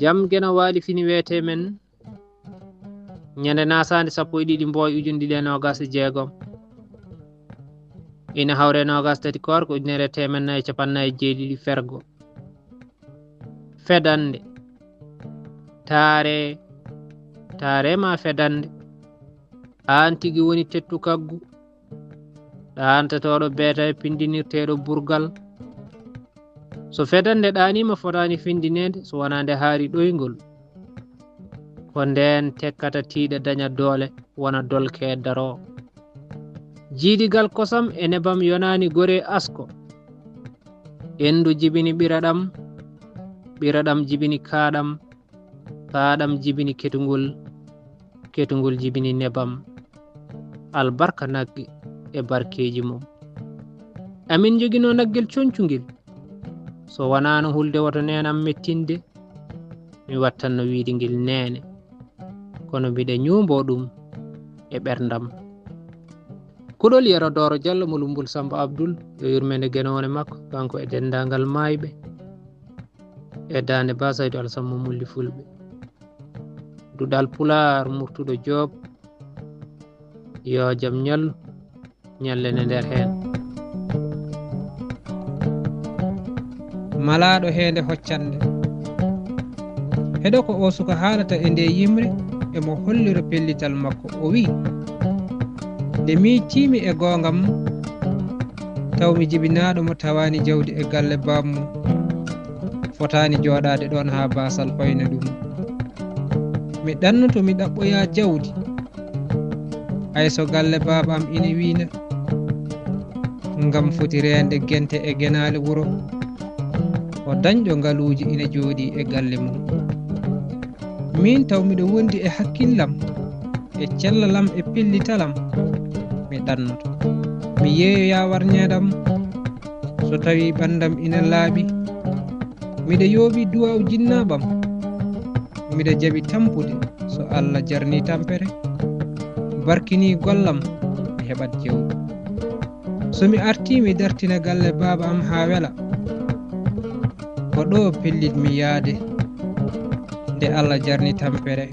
jam gena waali fini wete men ñande nasande 12 mboy ujunde ɗiɗi e nogas e jeegom ina hawre nogas tati korko ujunere temen nayyi capannayyi jeeɗiɗi fergo fedande taare ma fedande an tigi woni tettu kaggu ɗantatoɗo beeta e pindinirteɗo burgal so fedande ɗanima fotani findinede so wona nde haari ɗoygol ko nden tekkata tiiɗa daña doole wona dolke daro jiidigal kosam e nebam yonani gore asko endu jibini ɓiraɗam jibini kaaɗam jibini ketugol jibini nebam albarka nagge e barkeji mum amin jogino naggel concugel so wonano hulde woto nenam mettinde mi wattanno wiide ngel nene kono mbiɗa ñuumbo ɗum e ɓerdam kuɗol Yaradoro Diallo mo Lumbul Samba Abdoul yo yurmede genowone makko kanko e dendagal mayɓe e dande Basaydo Alassane Mamouly Fulɓe duɗal Pular Murtuɗo Diop yo jaam ñallu ñallene nder hen malaɗo hende hoccande heɗo ko o suka haalata e nde yimre emo hollira pellital makko o wi nde miitimi e gongam taw mi jibinaɗo mo tawani jawdi e galle bamum fotani joɗade ɗon ha basal hoyne ɗum mi ɗannoto mi ɗaɓɓoya jawdi hayso galle baba am ina wina ngam foti rende gente e genale wuro o dañɗo ngaluji ina jooɗi e galle mum min taw miɗo wondi e hakkillam e cellalam e pellitalam mi ɗannoto mi yeeyoya warñedam so tawi ɓandam ina laaɓi miɗo yooɓi duwaw jinnaɓam miɗo jaɓi tampude so Allah jarni tampere barkini gollam mi heɓat jewɗi somi arti mi dartina galle baba am ha wela ko ɗo pellitmi yaade nde Allah jarni tampere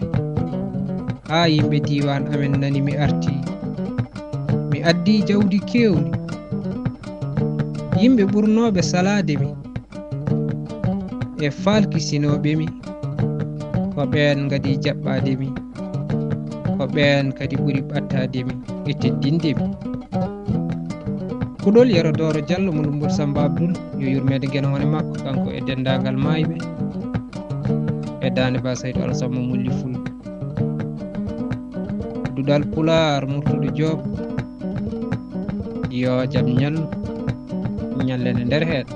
ha yimɓe diwan amen nani mi arti mi addi jawdi kewdi yimɓe ɓurnoɓe salademi e falkisinoɓemi ko ɓen gadi jaɓɓademi ko ɓen kadi ɓuri ɓattademi e teddindemi kuɗol Yaradoro Diallo mo Lumbul Samba Abdoul yo yurmede genowone makko kanko e dendagal mayɓe e dande Basaydo Alassane Mamouly Fulɓe duɗal Pular Murtuɗo Diop yo jaam ñallu ñallene nder heeɗo